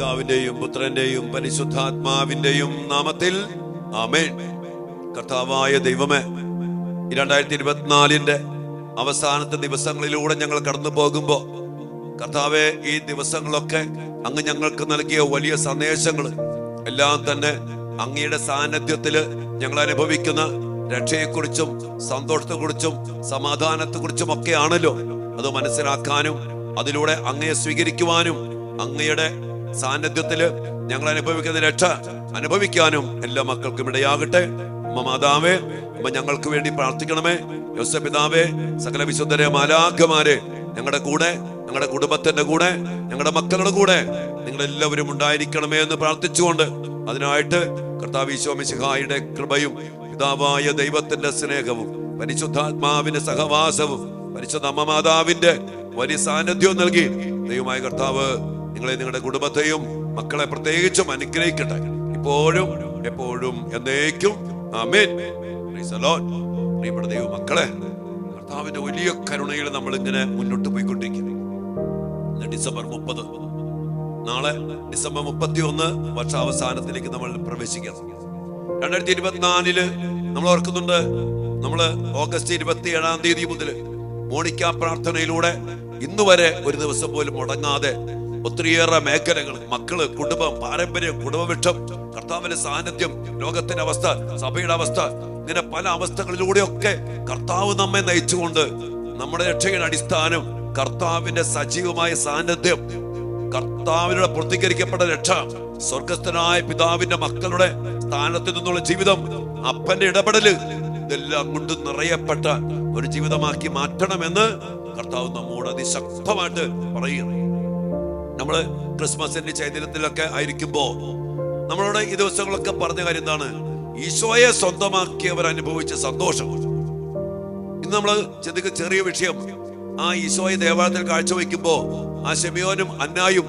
പിതാവിന്റെയും പുത്രന്റെയും പരിശുദ്ധാത്മാവിന്റെയും നാമത്തിൽ ആമേൻ. കർത്താവായ ദൈവമേ, 2024 അവസാനത്തെ ദിവസങ്ങളിലൂടെ ഞങ്ങൾ കടന്നു പോകുമ്പോ കർത്താവെ, ഈ ദിവസങ്ങളൊക്കെ അങ്ങ് ഞങ്ങൾക്ക് നൽകിയ വലിയ സന്ദേശങ്ങൾ എല്ലാം തന്നെ അങ്ങയുടെ സാന്നിധ്യത്തില് ഞങ്ങൾ അനുഭവിക്കുന്ന രക്ഷയെക്കുറിച്ചും സന്തോഷത്തെക്കുറിച്ചും സമാധാനത്തെക്കുറിച്ചും ഒക്കെ ആണല്ലോ. അത് മനസ്സിലാക്കാനും അതിലൂടെ അങ്ങയെ സ്വീകരിക്കുവാനും അങ്ങയുടെ സാന്നിധ്യത്തില് ഞങ്ങൾ അനുഭവിക്കുന്ന രക്ഷ അനുഭവിക്കാനും എല്ലാ മക്കൾക്കും ഇടയാകട്ടെ. മാതാവേ, ഞങ്ങൾക്ക് വേണ്ടി പ്രാർത്ഥിക്കണമേ. യോസേപ്പ് പിതാവേ, സകല വിശുദ്ധരെ മാലാഖമാരെ ഞങ്ങളുടെ കൂടെ, ഞങ്ങളുടെ കുടുംബത്തിന്റെ കൂടെ, ഞങ്ങളുടെ മക്കളുടെ കൂടെ നിങ്ങളെല്ലാവരും ഉണ്ടായിരിക്കണമേ എന്ന് പ്രാർത്ഥിച്ചുകൊണ്ട് അതിനായിട്ട് കർത്താവ് ഈശോ മിശിഹായുടെ കൃപയും പിതാവായ ദൈവത്തിന്റെ സ്നേഹവും പരിശുദ്ധാത്മാവിന്റെ സഹവാസവും പരിശുദ്ധ അമ്മ മാതാവിന്റെ വലിയ സാന്നിധ്യവും നൽകി ദൈവമായ കർത്താവ് നിങ്ങളെ, നിങ്ങളുടെ കുടുംബത്തെയും മക്കളെ പ്രത്യേകിച്ചും അനുഗ്രഹിക്കട്ടെ, ഇപ്പോഴും എപ്പോഴും എന്നേക്കും. ആമേൻ. Praise the lord. പ്രിയപ്പെട്ട ദൈവ മക്കളെ, കർത്താവിന്റെ വലിയ കരുണയിൽ നമ്മൾ ഇങ്ങനെ മുന്നോട്ട് പോയിക്കൊണ്ടിരിക്കുന്നു. ഇന്ന് ഡിസംബർ 30, നാളെ ഡിസംബർ 31 വർഷാവസാനത്തിലേക്ക് നമ്മൾ പ്രവേശിക്കാം. 2024 നമ്മൾ ഓർക്കുന്നുണ്ട്, നമ്മള് ഓഗസ്റ്റ് 27-ാം തീയതി മുതൽ മോണിക്ക പ്രാർത്ഥനയിലൂടെ ഇന്ന് വരെ ഒരു ദിവസം പോലും മുടങ്ങാതെ ഒത്തിരിയേറെ മേഖലകൾ, മക്കള്, കുടുംബം, പാരമ്പര്യം, കുടുംബവൃക്ഷം, കർത്താവിന്റെ സാന്നിധ്യം, ലോകത്തിന്റെ അവസ്ഥ, സഭയുടെ അവസ്ഥ, ഇങ്ങനെ പല അവസ്ഥകളിലൂടെയൊക്കെ കർത്താവ് നമ്മെ നയിച്ചുകൊണ്ട് നമ്മുടെ രക്ഷയുടെ അടിസ്ഥാനം കർത്താവിന്റെ സജീവമായ സാന്നിധ്യം, കർത്താവിനോട് പ്രതികരിക്കപ്പെട്ട രക്ഷ, സ്വർഗസ്ഥനായ പിതാവിന്റെ മക്കളുടെ സ്ഥാനത്ത് നിന്നുള്ള ജീവിതം, അപ്പന്റെ ഇടപെടല്, ഇതെല്ലാം കൊണ്ട് നിറയപ്പെട്ട ഒരു ജീവിതമാക്കി മാറ്റണമെന്ന് കർത്താവ് നമ്മോട് അതിശക്തമായിട്ട് പറയുന്നു. നമ്മള് ക്രിസ്മസിന്റെ ചൈതന്യത്തിലൊക്കെ ആയിരിക്കുമ്പോ നമ്മളോട് ഈ ദിവസങ്ങളൊക്കെ പറഞ്ഞ കാര്യം എന്താണ്? ഈശോയെ സ്വന്തമാക്കിയവർ അനുഭവിച്ച സന്തോഷം. ഇന്ന് നമ്മള് ചിന്തിക്കുന്ന ചെറിയ വിഷയം, ആ ഈശോയെ ദേവാലയത്തിൽ കാഴ്ചവെക്കുമ്പോ ആ ശിമയോനും അന്നായും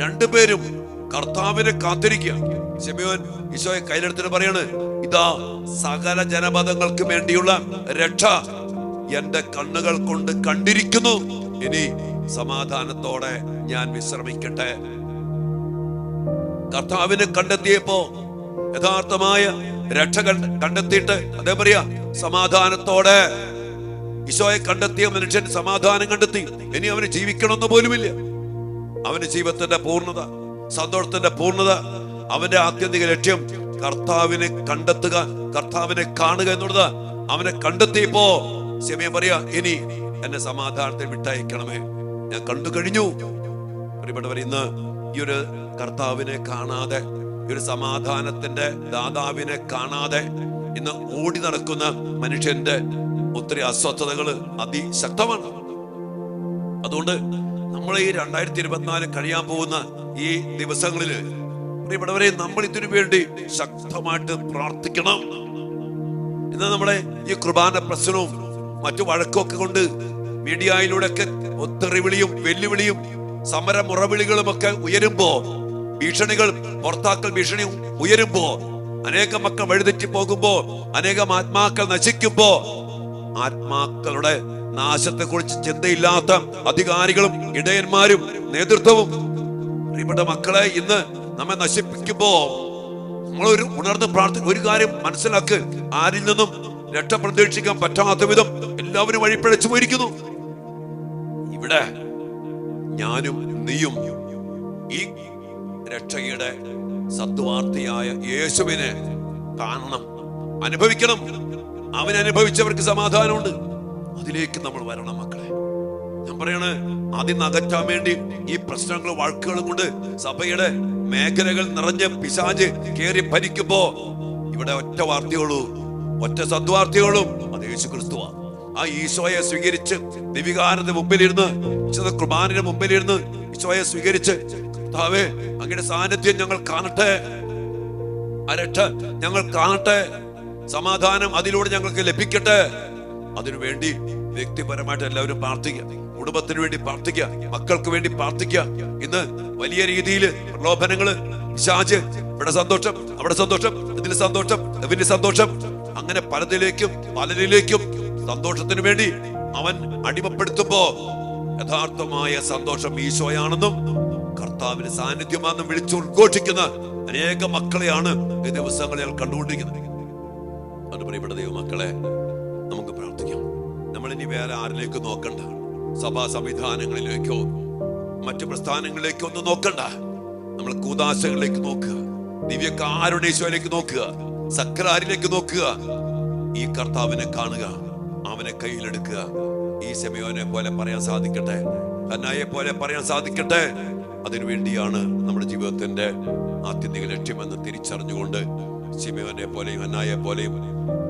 രണ്ടുപേരും കർത്താവിനെ കാത്തിരിക്കുക. ശിമയോൻ ഈശോയെ കയ്യിലെടുത്തിട്ട് പറയാണ്, ഇതാ സകല ജനപദങ്ങൾക്ക് വേണ്ടിയുള്ള രക്ഷ എന്റെ കണ്ണുകൾ കൊണ്ട് കണ്ടിരിക്കുന്നു, ഇനി സമാധാനത്തോടെ ഞാൻ വിശ്രമിക്കട്ടെ. കർത്താവിനെ കണ്ടെത്തിയപ്പോ യഥാർത്ഥമായ രക്ഷ കണ്ടെത്തിയിട്ട് അതേ പറയാ, സമാധാനത്തോടെ ഈശോയെ കണ്ടെത്തിയ മനുഷ്യൻ സമാധാനം കണ്ടെത്തി. ഇനി അവന് ജീവിക്കണമെന്ന് പോലുമില്ല. അവന്റെ ജീവിതത്തിന്റെ പൂർണ്ണത, സന്തോഷത്തിന്റെ പൂർണ്ണത, അവന്റെ ആത്യന്തിക ലക്ഷ്യം കർത്താവിനെ കണ്ടെത്തുക, കർത്താവിനെ കാണുക എന്നുള്ളത്. അവനെ കണ്ടെത്തിയപ്പോ ശിമയോൻ പറയാ, ഇനി എന്നെ സമാധാനത്തിൽ വിട്ടയക്കണമേ, ഞാൻ കണ്ടു കഴിഞ്ഞു. പ്രിയപ്പെട്ടവർ, ഇന്ന് ഈ ഒരു കർത്താവിനെ കാണാതെ, ഈ ഒരു സമാധാനത്തിന്റെ ദാതാവിനെ കാണാതെ ഇന്ന് ഓടി നടക്കുന്ന മനുഷ്യന്റെ ഒത്തിരി അസ്വസ്ഥതകൾ അതിശക്തമാണ്. അതുകൊണ്ട് നമ്മൾ ഈ 2024 കഴിയാൻ പോകുന്ന ഈ ദിവസങ്ങളില് പ്രിയപ്പെട്ടവരെ, നമ്മൾ ഇതിനു വേണ്ടി ശക്തമായിട്ട് പ്രാർത്ഥിക്കണം. ഇന്ന് നമ്മളെ ഈ കുർബാന പ്രശ്നവും മറ്റു വഴക്കൊക്കെ കൊണ്ട് മീഡിയയിലൂടെയൊക്കെ ഒത്തെറിവിളിയും വെല്ലുവിളിയും സമരമുറവിളികളും ഒക്കെ ഉയരുമ്പോ, ഭീഷണികൾ, പുറത്താക്കൽ ഭീഷണി ഉയരുമ്പോ, അനേകം മക്കൾ വഴിതെറ്റി പോകുമ്പോ, അനേകം ആത്മാക്കൾ നശിക്കുമ്പോ, ആത്മാക്കളുടെ നാശത്തെ കുറിച്ച് ചിന്തയില്ലാത്ത അധികാരികളും ഇടയന്മാരും നേതൃത്വവും പ്രിയപ്പെട്ട മക്കളെ ഇന്ന് നമ്മെ നശിപ്പിക്കുമ്പോ നമ്മളൊരു ഉണർന്ന് ഒരു കാര്യം മനസ്സിലാക്ക്, ആരിൽ നിന്നും രക്ഷ പ്രതീക്ഷിക്കാൻ പറ്റാത്ത വിധം എല്ലാവരും വഴിപ്പിഴച്ചു പോയിരിക്കുന്നു. ഇവിടെ ഞാനും നീയും ഈ രക്ഷയുടെ സദ്വാർത്തയായ യേശുവിനെ കാണണം, അനുഭവിക്കണം. അവൻ അനുഭവിച്ചവർക്ക് സമാധാനമുണ്ട്. അതിലേക്ക് നമ്മൾ വരണം മക്കളെ. ഞാൻ പറയണേ, ആദ്യം അകറ്റാൻ വേണ്ടി ഈ പ്രശ്നങ്ങളും വഴക്കുകളും കൊണ്ട് സഭയുടെ മേഖലകൾ നിറഞ്ഞ് പിശാച് കേറി ഭരിക്കുമ്പോ ഇവിടെ ഒറ്റ വാർത്തയുള്ളൂ, ഒറ്റ സദ്വാർത്തയുള്ളൂ, അത് യേശു ക്രിസ്തുവാ. ആ ഈശോയെ സ്വീകരിച്ച് ദിവികാരന്റെ മുമ്പിലിരുന്ന്, വിശുദ്ധ കുർബാനയുടെ മുമ്പിലിരുന്ന് ഈശോയെ സ്വീകരിച്ച്, കർത്താവേ അങ്ങയുടെ സാന്നിധ്യം ഞങ്ങൾ കാണട്ടെ, ആ രക്ഷ ഞങ്ങൾ കാണട്ടെ, സമാധാനം അതിലൂടെ ഞങ്ങൾക്ക് ലഭിക്കട്ടെ. അതിനുവേണ്ടി വ്യക്തിപരമായിട്ട് എല്ലാവരും പ്രാർത്ഥിക്കുക, കുടുംബത്തിന് വേണ്ടി പ്രാർത്ഥിക്കുക, മക്കൾക്ക് വേണ്ടി പ്രാർത്ഥിക്കുക. ഇന്ന് വലിയ രീതിയിൽ പ്രലോഭനങ്ങള്, പിശാച്, ഇവിടെ സന്തോഷം, അവിടെ സന്തോഷം, ഇതിന് സന്തോഷം, ഇതിന് സന്തോഷം, അങ്ങനെ പലരിലേക്കും സന്തോഷത്തിന് വേണ്ടി അവൻ അടിമപ്പെടുത്തുമ്പോ യഥാർത്ഥമായ സന്തോഷം ഈശോയാണെന്നും കർത്താവിന്റെ സാന്നിധ്യമാണെന്ന് വിളിച്ചു ഉദ്ഘോഷിക്കുന്ന അനേക മക്കളെയാണ് ഈ ദിവസങ്ങൾ ഞങ്ങൾ കണ്ടുകൊണ്ടിരിക്കുന്നത്. അത് പ്രിയപ്പെട്ട ദൈവമക്കളെ, നമുക്ക് പ്രാർത്ഥിക്കാം. നമ്മൾ ഇനി വേറെ ആരിലേക്ക് നോക്കണ്ട, സഭാ സംവിധാനങ്ങളിലേക്കോ മറ്റു പ്രസ്ഥാനങ്ങളിലേക്കോ ഒന്നും നോക്കണ്ട. നമ്മൾ കൂദാശകളിലേക്ക് നോക്കുക, ദിവ്യകാരുണ്യേശ്വരയിലേക്ക് നോക്കുക, സക്രാരിലേക്ക് നോക്കുക. ഈ കർത്താവിനെ കാണുക, അവനെ കയ്യിലെടുക്കുക. ഈ ശിമയോനെ പോലെ പറയാൻ സാധിക്കട്ടെ, ഹന്നായെ പോലെ പറയാൻ സാധിക്കട്ടെ. അതിനുവേണ്ടിയാണ് നമ്മുടെ ജീവിതത്തിന്റെ ആത്യന്തിക ലക്ഷ്യമെന്ന് തിരിച്ചറിഞ്ഞുകൊണ്ട് ശിമയോനെ പോലെയും ഹന്നായെ പോലെയും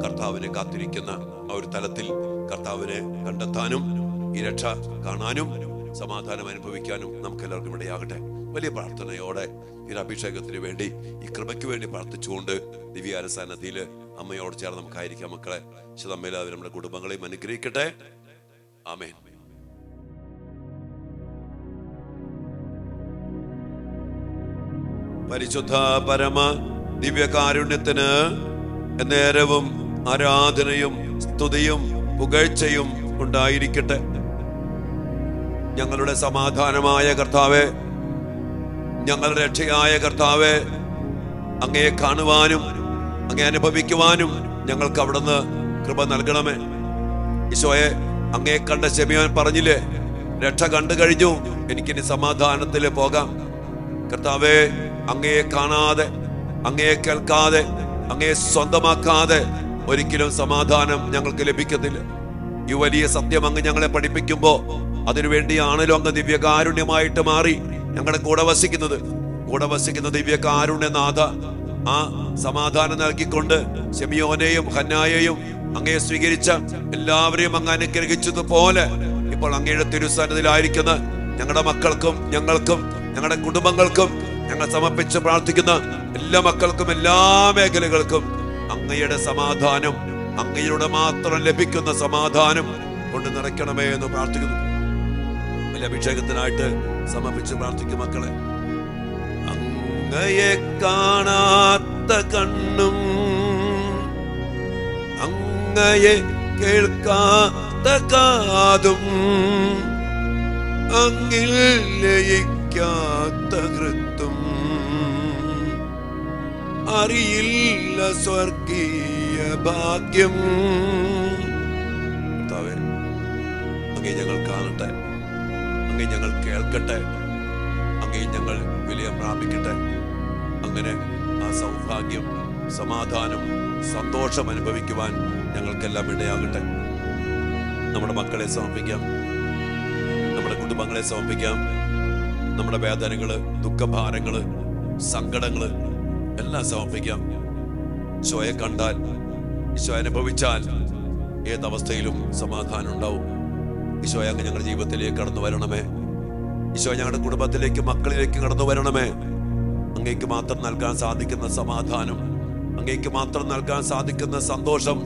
കർത്താവിനെ കാത്തിരിക്കുന്ന ആ ഒരു തലത്തിൽ കർത്താവിനെ കണ്ടെത്താനും ഈ രക്ഷ കാണാനും സമാധാനം അനുഭവിക്കാനും നമുക്ക് എല്ലാവർക്കും ഇടയാകട്ടെ. വലിയ പ്രാർത്ഥനയോടെ ഈ അഭിഷേകത്തിന് വേണ്ടി, ഈ കൃപയ്ക്ക് വേണ്ടി പ്രാർത്ഥിച്ചുകൊണ്ട് ദിവ്യാരസന്നദ്ധിയിൽ അമ്മയോട് ചേർന്ന് നമുക്കായിരിക്കാം. മക്കളെ, ശതമ്മേലാവരും നമ്മുടെ കുടുംബങ്ങളെയും അനുഗ്രഹിക്കട്ടെ. ആമേൻ. പരിശുദ്ധ പരമ ദിവ്യകാരുണ്യത്തിന് നേരവും ആരാധനയും സ്തുതിയും പുകഴ്ചയും ഉണ്ടായിരിക്കട്ടെ. ഞങ്ങളുടെ സമാധാനമായ കർത്താവേ, ഞങ്ങളുടെ രക്ഷയായ കർത്താവേ, അങ്ങയെ കാണുവാനും അങ്ങയെ അനുഭവിക്കുവാനും ഞങ്ങൾക്ക് അവിടുന്ന് കൃപ നൽകണമേ. ഈശോയെ, അങ്ങയെ കണ്ട ശിമയോൻ പറഞ്ഞില്ലേ, രക്ഷ കണ്ടു കഴിഞ്ഞു, എനിക്കിനി സമാധാനത്തിൽ പോകാം. കർത്താവേ, അങ്ങയെ കാണാതെ, അങ്ങയെ കേൾക്കാതെ, അങ്ങയെ സ്വന്തമാക്കാതെ ഒരിക്കലും സമാധാനം ഞങ്ങൾക്ക് ലഭിക്കത്തില്ല. ഈ വലിയ സത്യം അങ്ങ് ഞങ്ങളെ പഠിപ്പിക്കുമ്പോ അതിനുവേണ്ടിയാണല്ലോ അങ്ങ് ദിവ്യകാരുണ്യമായിട്ട് മാറി ഞങ്ങളുടെ കൂടെ വസിക്കുന്ന ദിവ്യകാരുണ്യനാഥ. ആ സമാധാനം നൽകിക്കൊണ്ട് ശിമയോനെയും ഹന്നായെയും അങ്ങയെ സ്വീകരിച്ച എല്ലാവരെയും അങ്ങ് അനുഗ്രഹിച്ചതുപോലെ ഇപ്പോൾ അങ്ങയുടെ തിരുസന്നിധിയിലായിരിക്കുന്ന ഞങ്ങളുടെ മക്കൾക്കും ഞങ്ങൾക്കും ഞങ്ങളുടെ കുടുംബങ്ങൾക്കും ഞങ്ങൾ സമർപ്പിച്ച് പ്രാർത്ഥിക്കുന്ന എല്ലാ മക്കൾക്കും എല്ലാ മേഖലകൾക്കും അങ്ങയുടെ സമാധാനം, അങ്ങയുടെ മാത്രം ലഭിക്കുന്ന സമാധാനം കൊണ്ട് നിറയ്ക്കണമേ എന്ന് പ്രാർത്ഥിക്കുന്നു. വലിയ അഭിഷേകത്തിനായിട്ട് സമർപ്പിച്ച് പ്രാർത്ഥിക്കും മക്കളെ. അങ്ങയെ കാണാത്ത കണ്ണും അങ്ങയെ കേൾക്കാത്ത കാതും അങ്ങിൽ ലയിക്കാത്ത ഹൃത്തും അറിയില്ല സ്വർഗീയ ഭാഗ്യം. കർത്താവേ, അങ്ങേ ഞങ്ങൾ കാണട്ടെ, അങ്ങേ ഞങ്ങൾ കേൾക്കട്ടെ, അങ്ങേ ഞങ്ങൾ വിലയം പ്രാപിക്കട്ടെ. അങ്ങനെ ആ സൗഭാഗ്യം, സമാധാനം, സന്തോഷം അനുഭവിക്കുവാൻ ഞങ്ങൾക്കെല്ലാം ഇടയാകട്ടെ. നമ്മുടെ മക്കളെ സമർപ്പിക്കാം, നമ്മുടെ കുടുംബങ്ങളെ സമർപ്പിക്കാം. നമ്മുടെ വേദനകള്, ദുഃഖഭാരങ്ങള്, സങ്കടങ്ങള് എല്ലാം സമർപ്പിക്കാം. ഈശോയെ കണ്ടാൽ, ഈശോയെ അനുഭവിച്ചാൽ ഏതവസ്ഥയിലും സമാധാനം ഉണ്ടാവും. ഈശോയെ അങ്ങ് ഞങ്ങളുടെ ജീവിതത്തിലേക്ക് കടന്നു വരണമേ. ഈശോ ഞങ്ങളുടെ കുടുംബത്തിലേക്ക്, മക്കളിലേക്ക് കടന്നു വരണമേ. അങ്ങേക്ക് മാത്രം നൽകാൻ സാധിക്കുന്ന സമാധാനം, അങ്ങേക്ക് മാത്രം നൽകാൻ സാധിക്കുന്ന സന്തോഷം,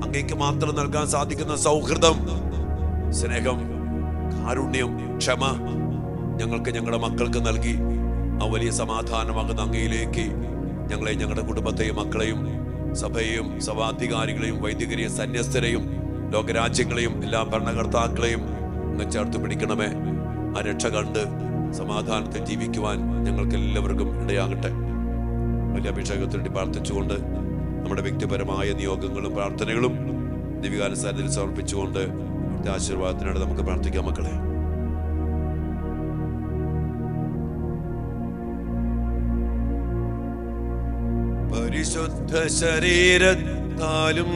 അങ്ങേക്ക് മാത്രം നൽകാൻ സാധിക്കുന്ന സൗഹൃദം, സ്നേഹം, കാരുണ്യം, ക്ഷമ ഞങ്ങൾക്ക് ഞങ്ങളുടെ മക്കൾക്ക് നൽകി ആ വലിയ സമാധാനമാകുന്ന അങ്ങയിലേക്ക് ഞങ്ങളെ, ഞങ്ങളുടെ കുടുംബത്തെയും മക്കളെയും സഭയെയും സഭാധികാരികളെയും വൈദികരെയും സന്യസ്തരെയും ലോകരാജ്യങ്ങളെയും എല്ലാ ഭരണകർത്താക്കളെയും അങ്ങ് ചേർത്ത് പിടിക്കണമേ. ആ രക്ഷ കണ്ട് സമാധാനത്തിൽ ജീവിക്കുവാൻ ഞങ്ങൾക്ക് എല്ലാവർക്കും ഇടയാകട്ടെ. വലിയ അഭിഷേകത്തിനുവേണ്ടി പ്രാർത്ഥിച്ചുകൊണ്ട് നമ്മുടെ വ്യക്തിപരമായ നിയോഗങ്ങളും പ്രാർത്ഥനകളും ദിവ്യകാലസാന്നിധ്യത്തിൽ സമർപ്പിച്ചുകൊണ്ട് അവിടുത്തെ ആശീർവാദത്തിനായിട്ട് നമുക്ക് പ്രാർത്ഥിക്കാം മക്കളെ. പരിശുദ്ധ ശരീരത്താലും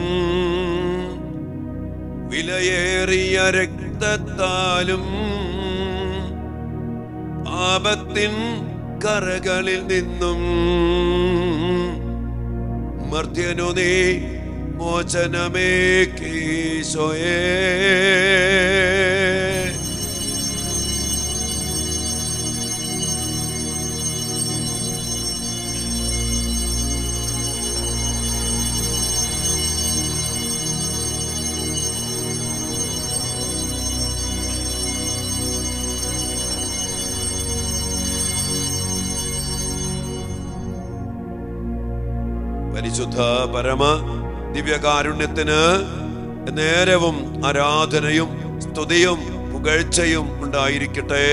വിലയേറിയ രക്തത്താലും പാപത്തിൻ കറകളിൽ നിന്നും മർത്യനു നീ മോചനമേകീശോയേ. പരിശുദ്ധ പരമ ദിവ്യകാരുണ്യത്തിന് നേരവും ആരാധനയും സ്തുതിയും പുകഴ്ചയും ഉണ്ടായിരിക്കട്ടെ.